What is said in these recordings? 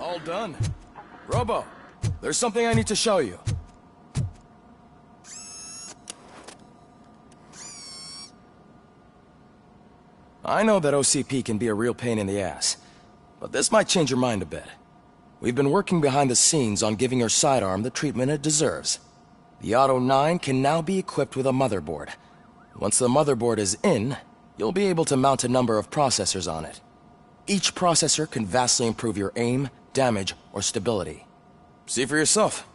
All done. Robo, there's something I need to show you. I know that OCP can be a real pain in the ass, but this might change your mind a bit. We've been working behind the scenes on giving your sidearm the treatment it deserves. The Auto 9 can now be equipped with a motherboard. Once the motherboard is in, you'll be able to mount a number of processors on it. Each processor can vastly improve your aim, damage, or stability. See for yourself.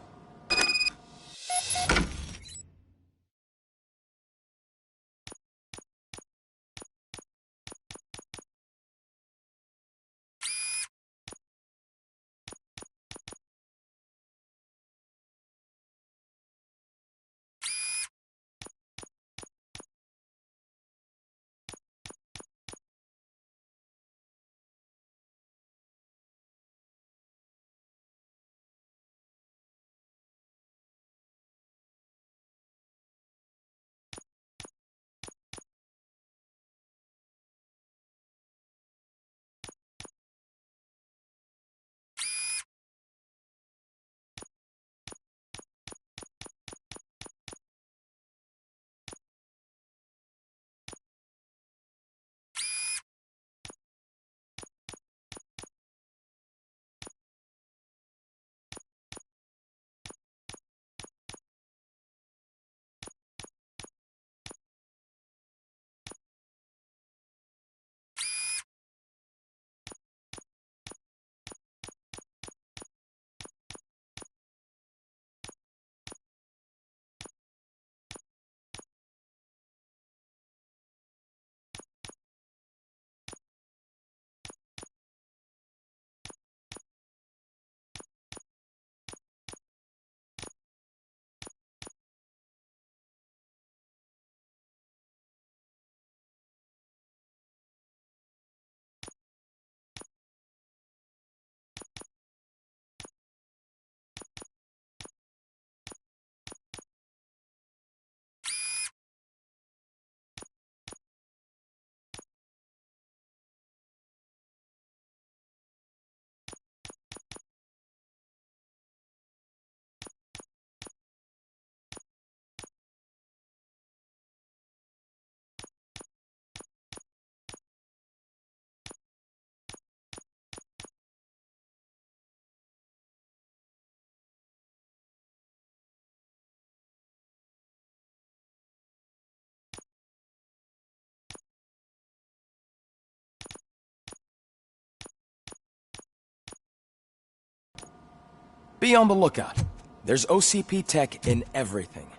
Be on the lookout. There's OCP tech in everything.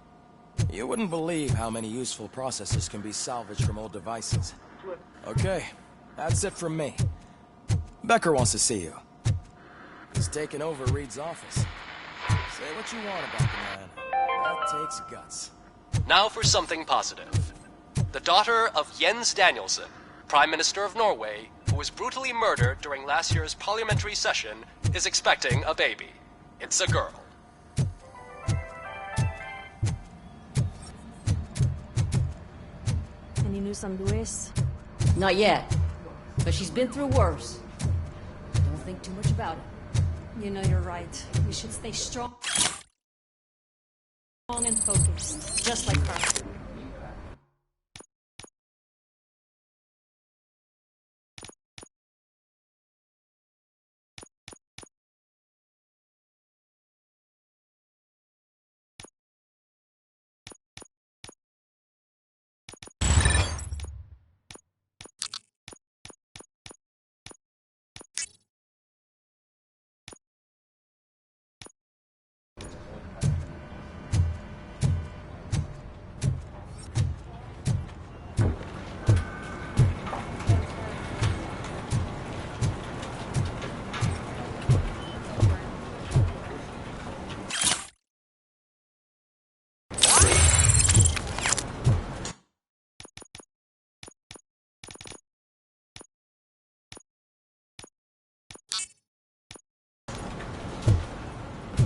You wouldn't believe how many useful processors can be salvaged from old devices. Okay, that's it from me. Becker wants to see you. He's taken over Reed's office. Say what you want about the man. That takes guts. Now for something positive. The daughter of Jens Danielson, Prime Minister of Norway, who was brutally murdered during last year's parliamentary session, is expecting a baby. It's a girl. Any news on Luis? Not yet, but she's been through worse. Don't think too much about it. You know you're right. We should stay strong and focused, just like her.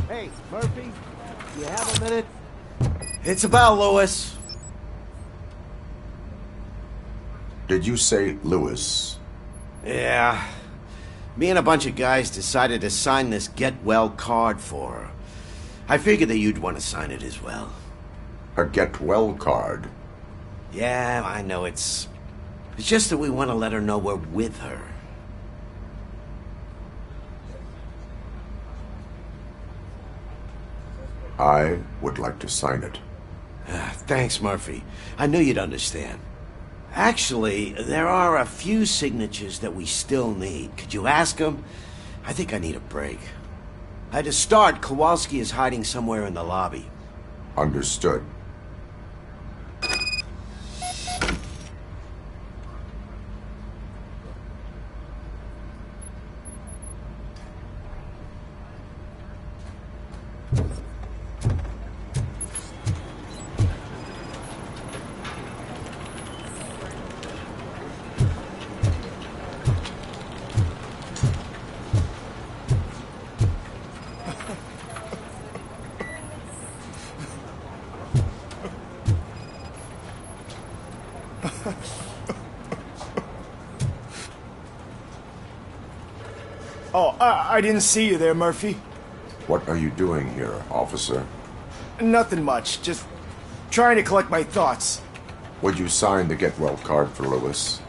Hey, Murphy, you have a minute? It's about Lewis. Did you say Lewis? Yeah. Me and a bunch of guys decided to sign this get well card for her. I figured that you'd want to sign it as well. A get well card? Yeah, I know it's just that we want to let her know we're with her. I would like to sign it. Thanks, Murphy. I knew you'd understand. Actually, there are a few signatures that we still need. Could you ask them? I think I need a break. To start, Kowalski is hiding somewhere in the lobby. Understood. Oh, I didn't see you there, Murphy. What are you doing here, officer? Nothing much, just trying to collect my thoughts. Would you sign the get well card for Lewis?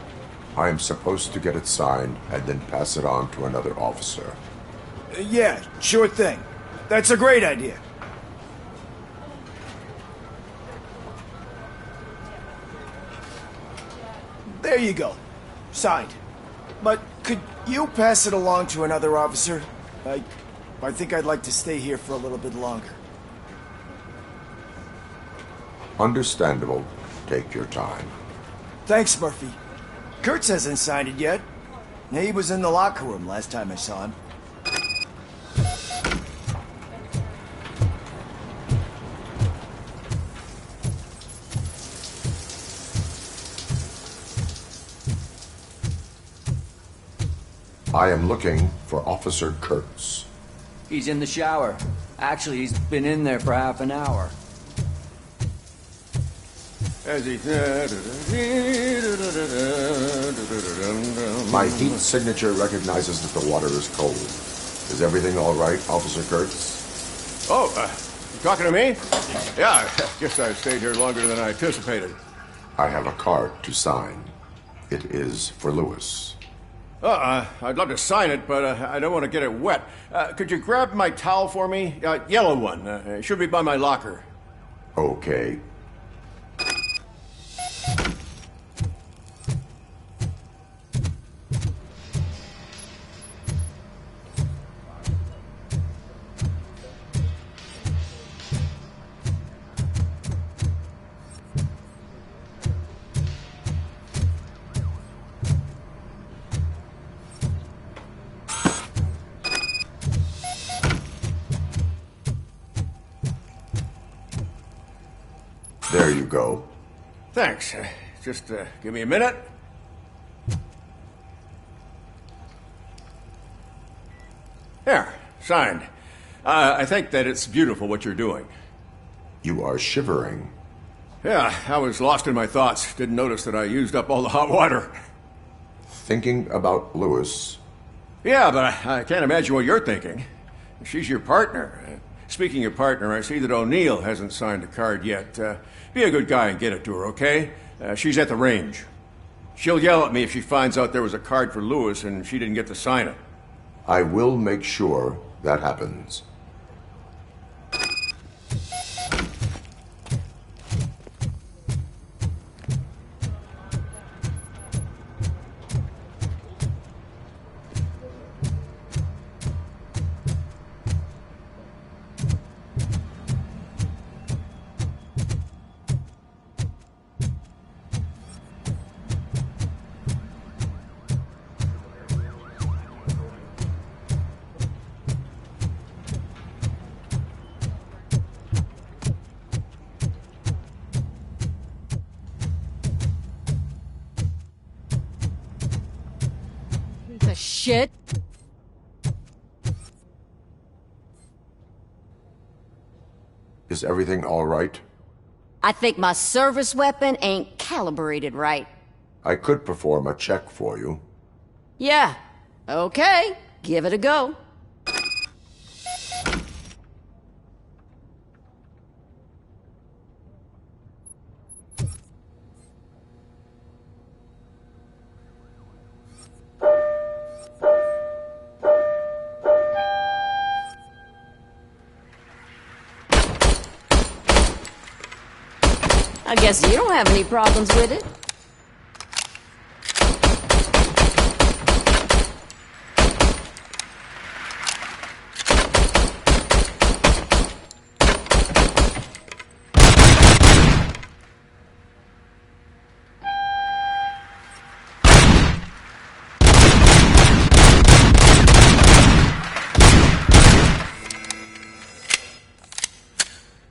I am supposed to get it signed and then pass it on to another officer. Yeah, sure thing. That's a great idea. There you go. Signed. But could you pass it along to another officer? I think I'd like to stay here for a little bit longer. Understandable. Take your time. Thanks, Murphy. Kurtz hasn't signed it yet. He was in the locker room last time I saw him. I am looking for Officer Kurtz. He's in the shower. Actually, he's been in there for half an hour. As he... My heat signature recognizes that the water is cold. Is everything all right, Officer Kurtz? Oh, you talking to me? Yeah, I guess I stayed here longer than I anticipated. I have a card to sign. It is for Lewis. I'd love to sign it, but I don't want to get it wet. Could you grab my towel for me? Yellow one. It should be by my locker. Okay. There you go. Thanks. Just give me a minute. There, signed. I think that it's beautiful what you're doing. You are shivering. Yeah, I was lost in my thoughts. Didn't notice that I used up all the hot water. Thinking about Lewis. Yeah, but I can't imagine what you're thinking. She's your partner. Speaking of partner, I see that O'Neill hasn't signed a card yet. Be a good guy and get it to her, okay? She's at the range. She'll yell at me if she finds out there was a card for Lewis and she didn't get to sign it. I will make sure that happens. The shit? Is everything all right? I think my service weapon ain't calibrated right. I could perform a check for you. Yeah, okay. Give it a go. I guess you don't have any problems with it.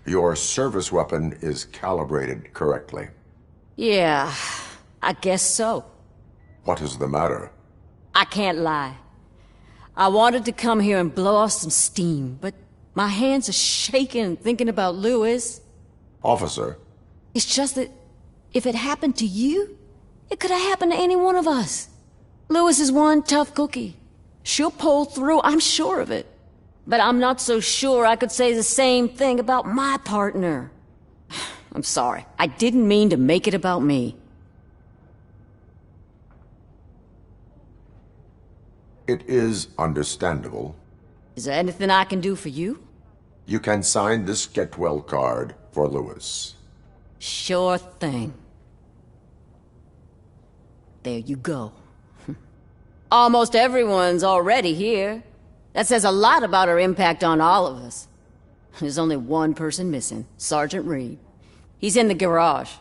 Your service weapon is calibrated correctly. Yeah, I guess so. What is the matter? I can't lie. I wanted to come here and blow off some steam, but my hands are shaking thinking about Lewis. Officer, It's just that if it happened to you, it could have happened to any one of us. Lewis is one tough cookie. She'll pull through, I'm sure of it. But I'm not so sure I could say the same thing about my partner. I'm sorry. I didn't mean to make it about me. it is understandable. Is there anything I can do for you? You can sign this get well card for Lewis. Sure thing. There you go. Almost everyone's already here. That says a lot about her impact on all of us. There's only one person missing, Sergeant Reed. He's in the garage.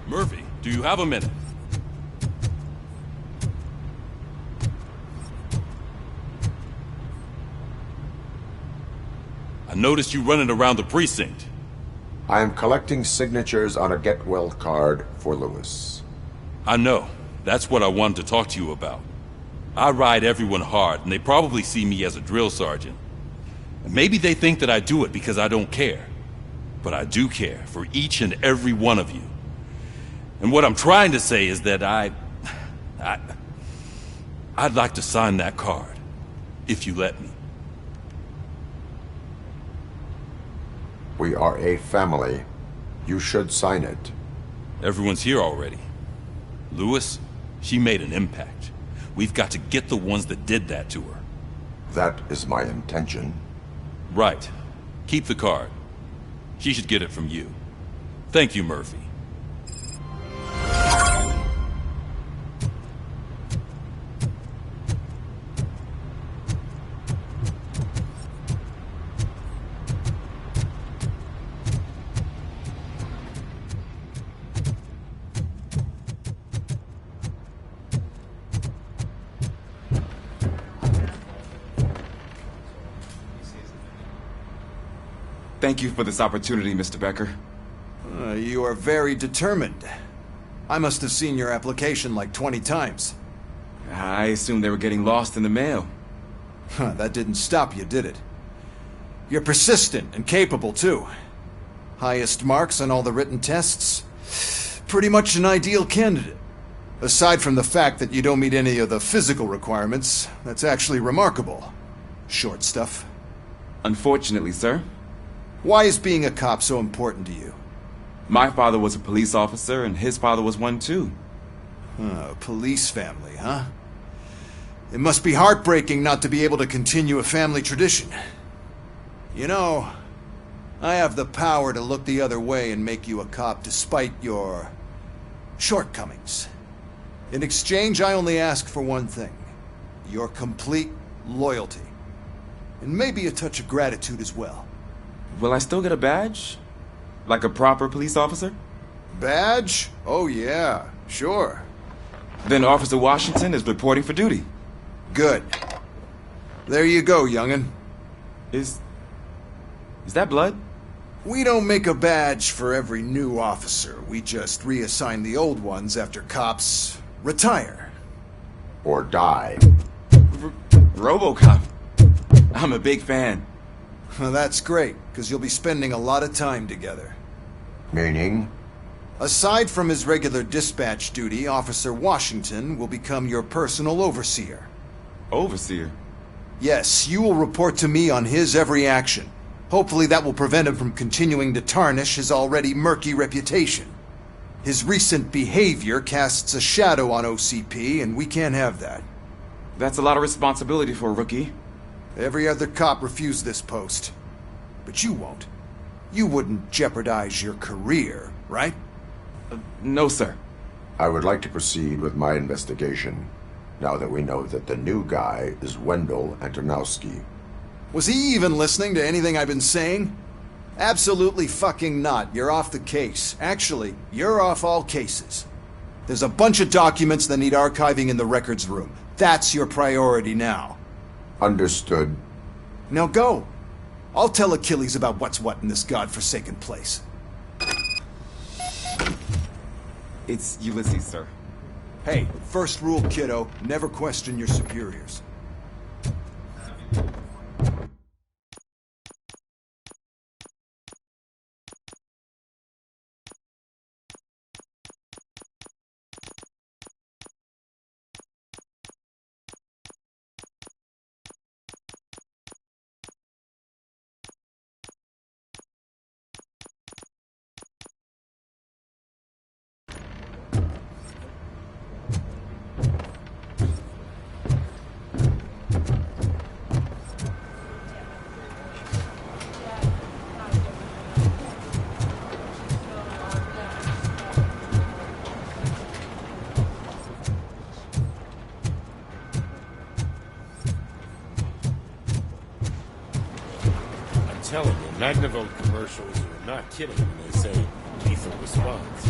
Murphy, do you have a minute? I noticed you running around the precinct. I am collecting signatures on a get well card for Lewis. I know. That's what I wanted to talk to you about. I ride everyone hard, and they probably see me as a drill sergeant. And maybe they think that I do it because I don't care. But I do care for each and every one of you. And what I'm trying to say is that I'd like to sign that card, if you let me. We are a family. You should sign it. Everyone's here already. Lewis, she made an impact. We've got to get the ones that did that to her. That is my intention. Right. Keep the card. She should get it from you. Thank you, Murphy. Thank you for this opportunity, Mr. Becker. You are very determined. I must have seen your application like 20 times. I assumed they were getting lost in the mail. That didn't stop you, did it? You're persistent and capable, too. Highest marks on all the written tests. Pretty much an ideal candidate. Aside from the fact that you don't meet any of the physical requirements, that's actually remarkable. Short stuff. Unfortunately, sir. Why is being a cop so important to you? My father was a police officer, and his father was one too. A police family, huh? It must be heartbreaking not to be able to continue a family tradition. You know, I have the power to look the other way and make you a cop despite your shortcomings. In exchange, I only ask for one thing. Your complete loyalty. And maybe a touch of gratitude as well. Will I still get a badge? Like a proper police officer? Badge? Oh yeah, sure. Then Officer Washington is reporting for duty. Good. There you go, young'un. Is that blood? We don't make a badge for every new officer. We just reassign the old ones after cops retire. Or die. RoboCop. I'm a big fan. Well, that's great, because you'll be spending a lot of time together. Meaning? Aside from his regular dispatch duty, Officer Washington will become your personal overseer. Overseer? Yes, you will report to me on his every action. Hopefully that will prevent him from continuing to tarnish his already murky reputation. His recent behavior casts a shadow on OCP, and we can't have that. That's a lot of responsibility for a rookie. Every other cop refused this post. But you won't. You wouldn't jeopardize your career, right? No, sir. I would like to proceed with my investigation, now that we know that the new guy is Wendell Antonowski. Was he even listening to anything I've been saying? Absolutely fucking not. You're off the case. Actually, you're off all cases. There's a bunch of documents that need archiving in the records room. That's your priority now. Understood. Now go. I'll tell Achilles about what's what in this godforsaken place. It's Ulysses, sir. Hey, first rule, kiddo, never question your superiors. Telling you, Magnavolt commercials are not kidding when they say lethal response.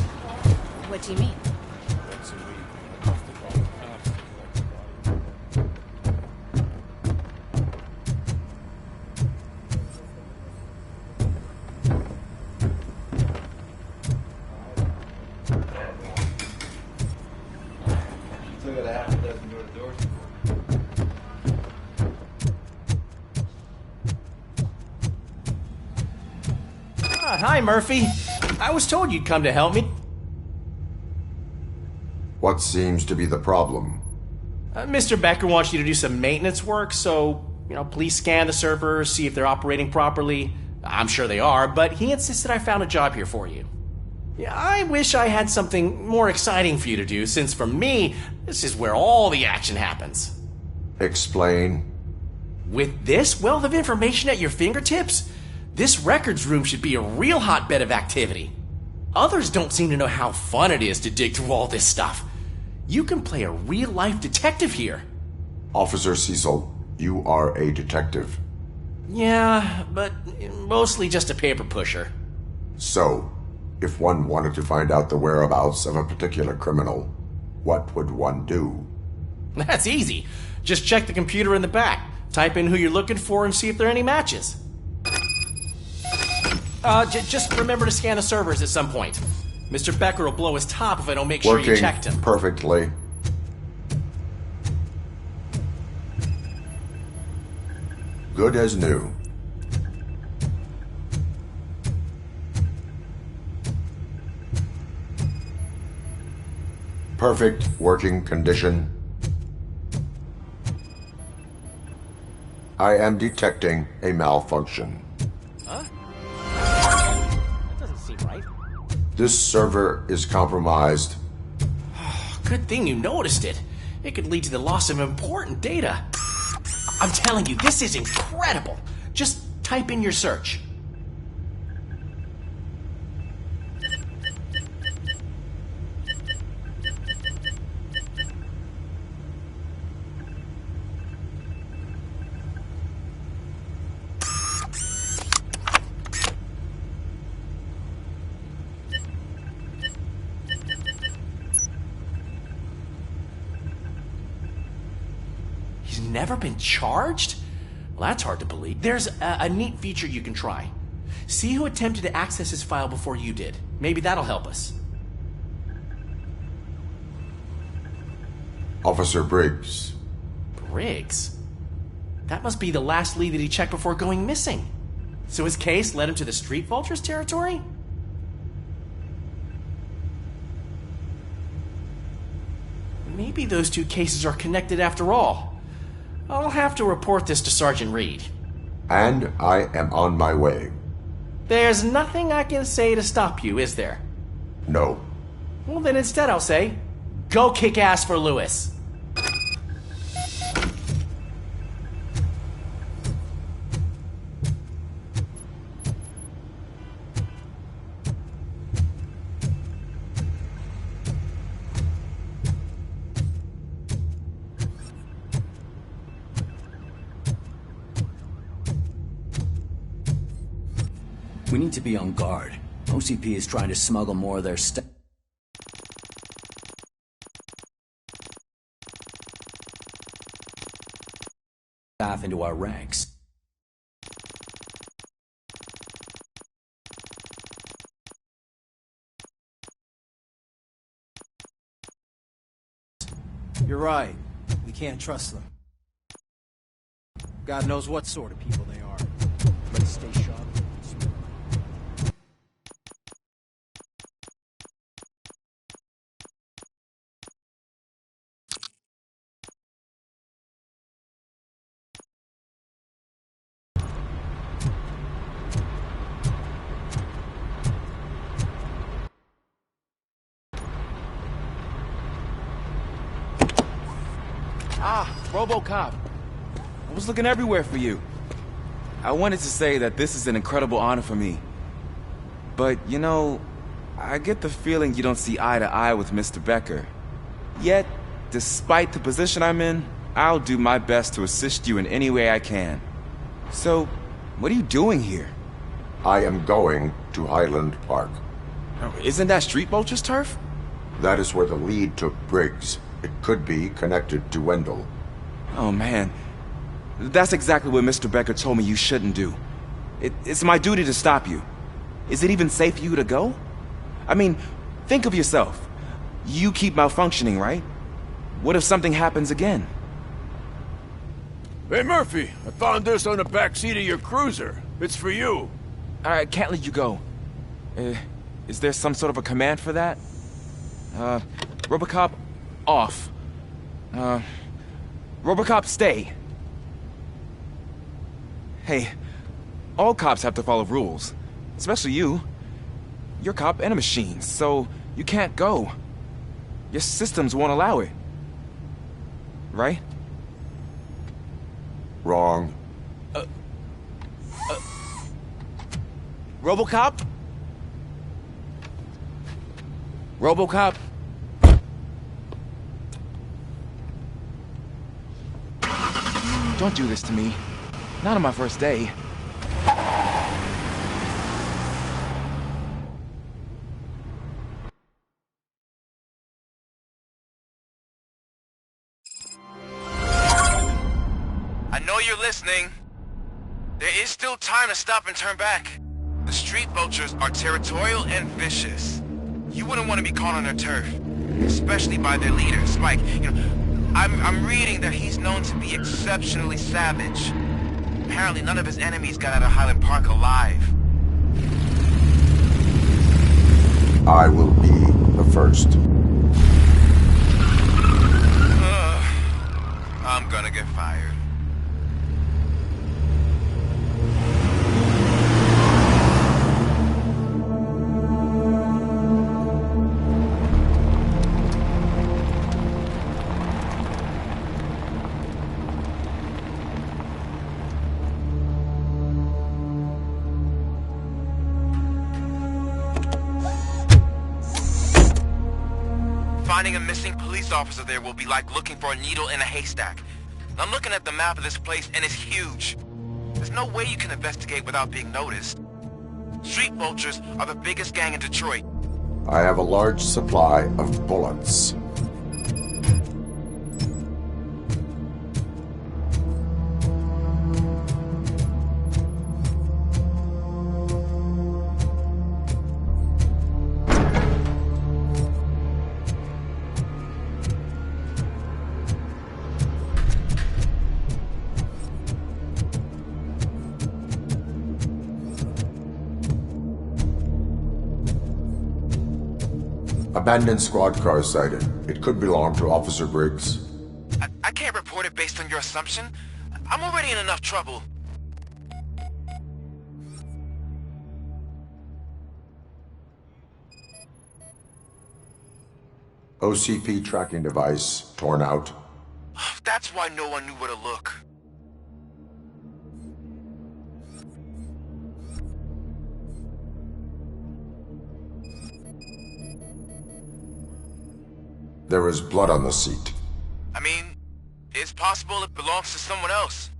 What do you mean? Once a week, I have to call the cops to collect the body. Still got a half a dozen door to doors. Hi, Murphy. I was told you'd come to help me. What seems to be the problem? Mr. Becker wants you to do some maintenance work, so, please scan the servers, see if they're operating properly. I'm sure they are, but he insisted I found a job here for you. Yeah, I wish I had something more exciting for you to do, since for me, this is where all the action happens. Explain. With this wealth of information at your fingertips, this records room should be a real hotbed of activity. Others don't seem to know how fun it is to dig through all this stuff. You can play a real-life detective here. Officer Cecil, you are a detective. Yeah, but mostly just a paper pusher. So, if one wanted to find out the whereabouts of a particular criminal, what would one do? That's easy. Just check the computer in the back, type in who you're looking for, and see if there are any matches. Just remember to scan the servers at some point. Mr. Becker will blow his top if I don't make sure you checked him. Working perfectly. Good as new. Perfect working condition. I am detecting a malfunction. Huh? That doesn't seem right. This server is compromised. Good thing you noticed it. It could lead to the loss of important data. I'm telling you, this is incredible. Just type in your search. Never been charged? Well, that's hard to believe. There's a neat feature you can try. See who attempted to access his file before you did. Maybe that'll help us. Officer Briggs. Briggs? That must be the last lead that he checked before going missing. So his case led him to the Street Vultures territory? Maybe those two cases are connected after all. I'll have to report this to Sergeant Reed. And I am on my way. There's nothing I can say to stop you, is there? No. Well, then instead I'll say, go kick ass for Lewis. We need to be on guard. OCP is trying to smuggle more of their stuff into our ranks. You're right. We can't trust them. God knows what sort of people they are. But stay sharp. Ah, RoboCop. I was looking everywhere for you. I wanted to say that this is an incredible honor for me. But, you know, I get the feeling you don't see eye to eye with Mr. Becker. Yet, despite the position I'm in, I'll do my best to assist you in any way I can. So, what are you doing here? I am going to Highland Park. Oh, isn't that Street Vulture's turf? That is where the lead took Briggs. It could be connected to Wendell. Oh, man. That's exactly what Mr. Becker told me you shouldn't do. It's my duty to stop you. Is it even safe for you to go? I mean, think of yourself. You keep malfunctioning, right? What if something happens again? Hey, Murphy, I found this on the back seat of your cruiser. It's for you. I can't let you go. Is there some sort of a command for that? RoboCop, off. RoboCop, stay. Hey, all cops have to follow rules. Especially you. You're a cop and a machine, so you can't go. Your systems won't allow it. Right? Wrong. RoboCop? RoboCop? Don't do this to me. Not on my first day. I know you're listening. There is still time to stop and turn back. The Street Vultures are territorial and vicious. You wouldn't want to be caught on their turf, especially by their leader, Spike. You know, I'm reading that he's known to be exceptionally savage. Apparently none of his enemies got out of Highland Park alive. I will be the first. I'm gonna get fired. Finding a missing police officer there will be like looking for a needle in a haystack. I'm looking at the map of this place and it's huge. There's no way you can investigate without being noticed. Street Vultures are the biggest gang in Detroit. I have a large supply of bullets. Abandoned squad car sighted. It could belong to Officer Briggs. I can't report it based on your assumption. I'm already in enough trouble. OCP tracking device torn out. That's why no one knew where to look. There is blood on the seat. I mean, it's possible it belongs to someone else.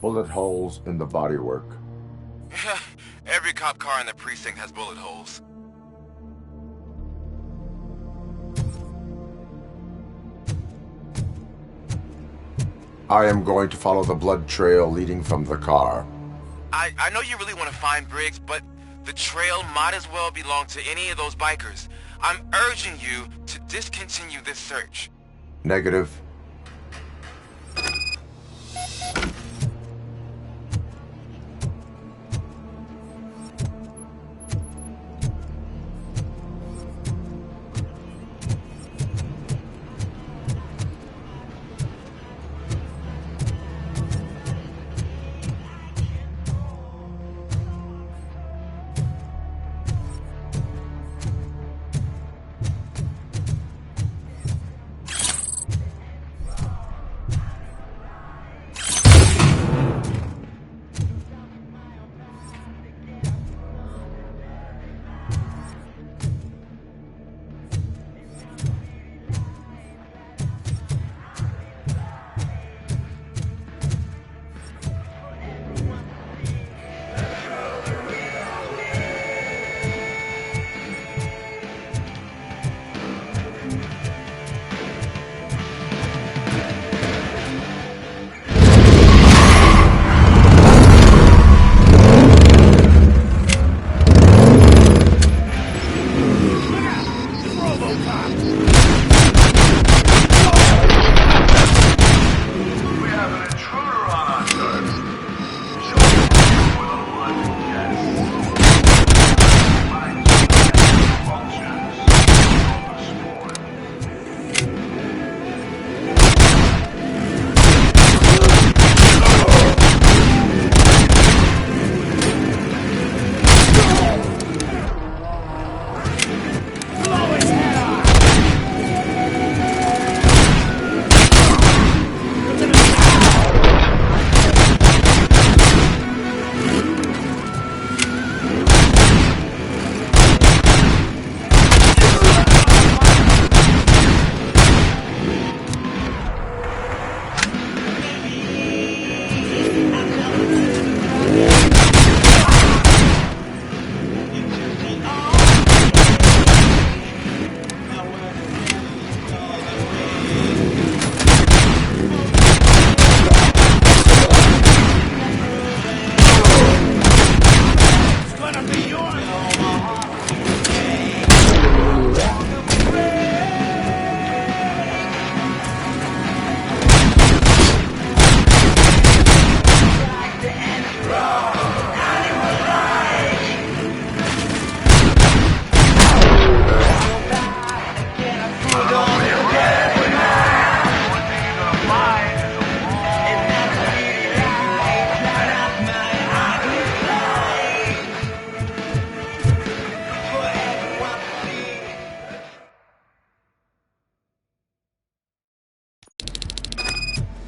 Bullet holes in the bodywork. Every cop car in the precinct has bullet holes. I am going to follow the blood trail leading from the car. I know you really want to find Briggs, but the trail might as well belong to any of those bikers. I'm urging you to discontinue this search. Negative.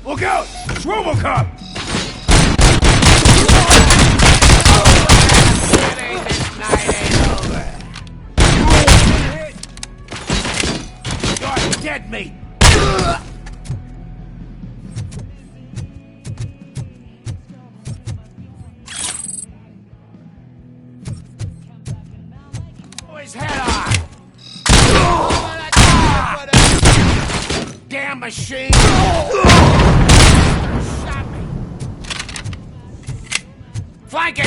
Look out! It's RoboCop! You're dead meat! Oh, his head off! Damn machine! Shot me! Flank it!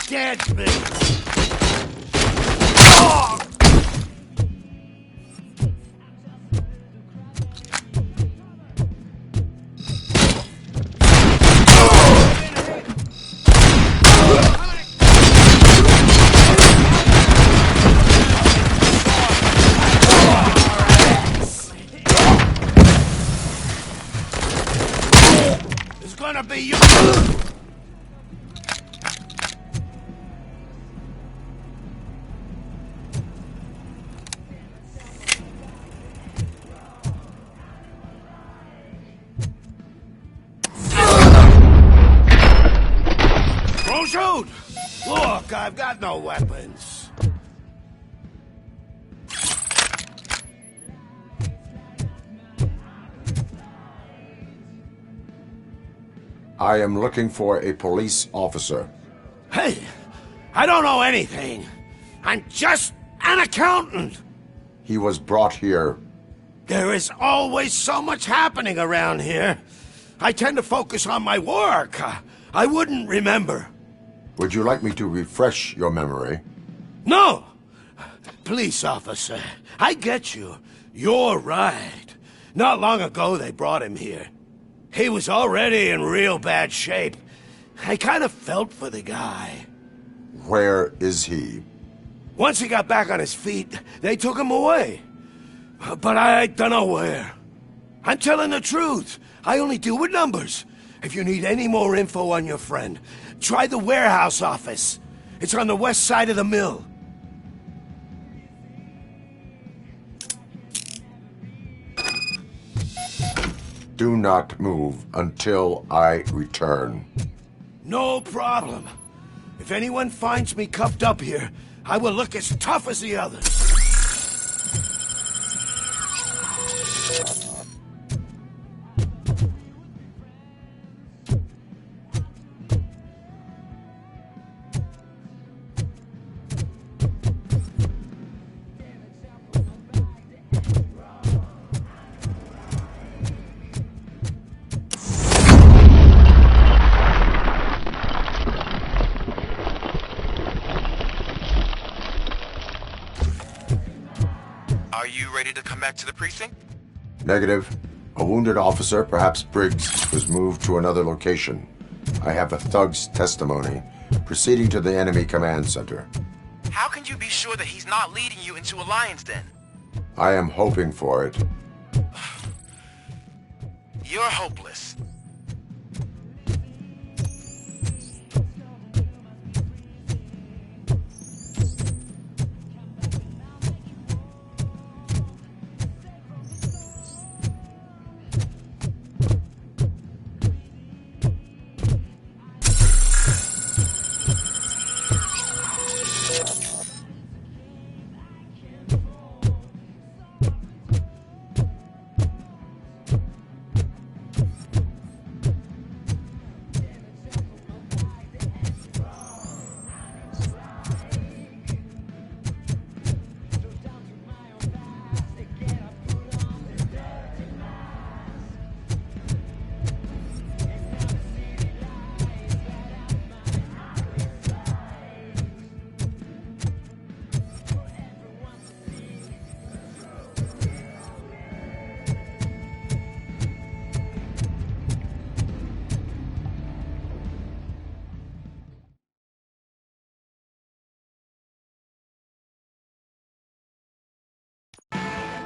dead me! It's gonna be you! Don't shoot! Look, I've got no weapons. I am looking for a police officer. Hey, I don't know anything. I'm just an accountant. He was brought here. There is always so much happening around here. I tend to focus on my work. I wouldn't remember. Would you like me to refresh your memory? No! Police officer, I get you. You're right. Not long ago they brought him here. He was already in real bad shape. I kind of felt for the guy. Where is he? Once he got back on his feet, they took him away. But I don't know where. I'm telling the truth. I only deal with numbers. If you need any more info on your friend, try the warehouse office. It's on the west side of the mill. Do not move until I return. No problem. If anyone finds me cuffed up here, I will look as tough as the others. Are you ready to come back to the precinct? Negative. A wounded officer, perhaps Briggs, was moved to another location. I have a thug's testimony, proceeding to the enemy command center. How can you be sure that he's not leading you into a lion's den? I am hoping for it. You're hopeless.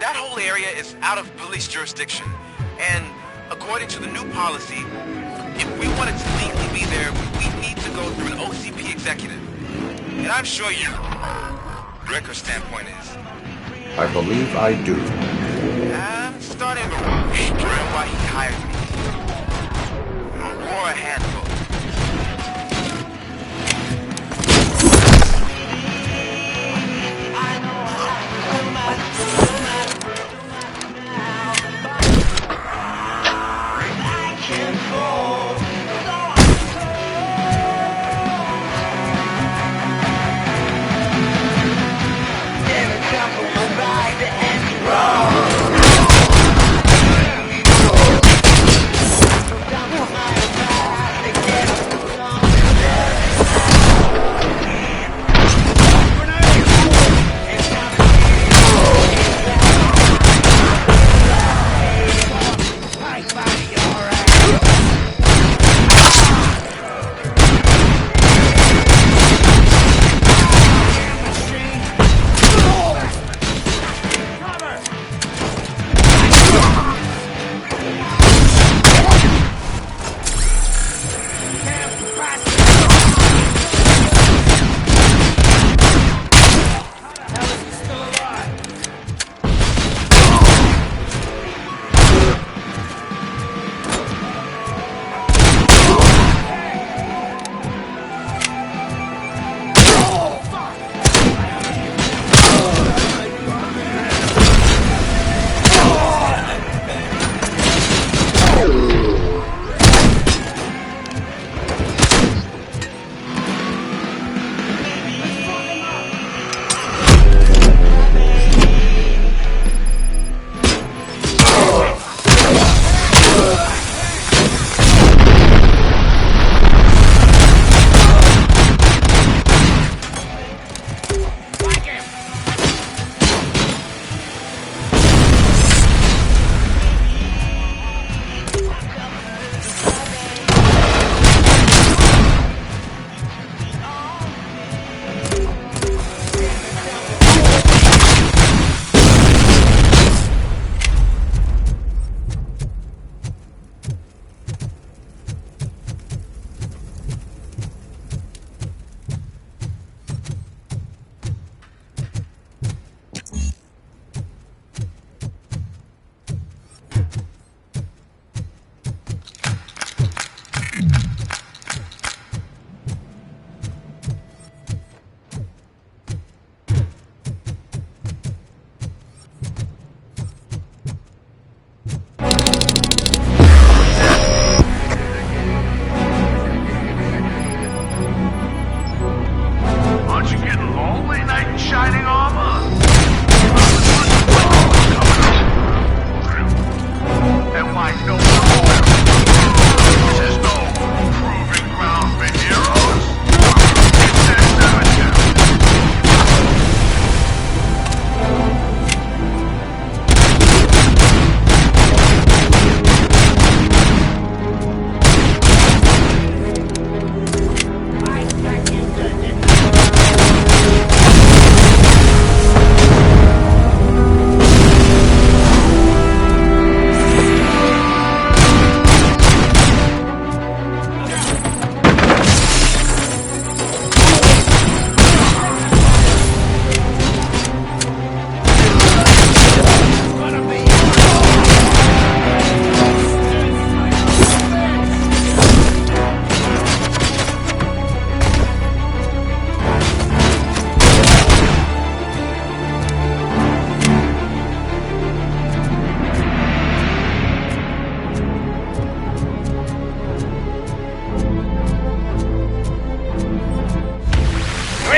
That whole area is out of police jurisdiction, and according to the new policy, if we wanted to legally be there, we need to go through an OCP executive. And I'm sure you Ricker's standpoint is. I believe I do. I'm starting to wonder why he hired me. Or a handful.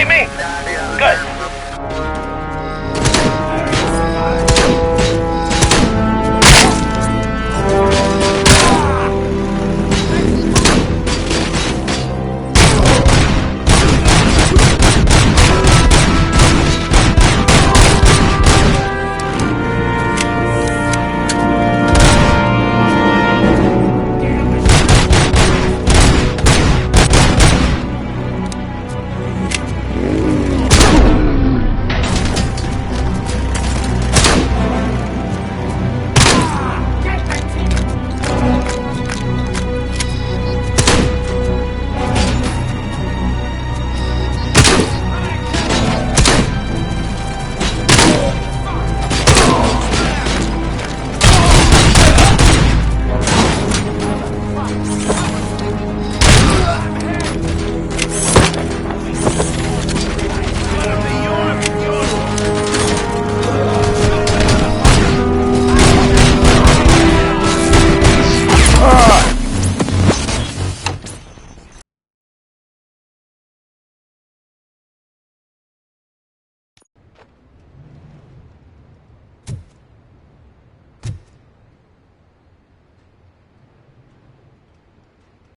blame me? Good.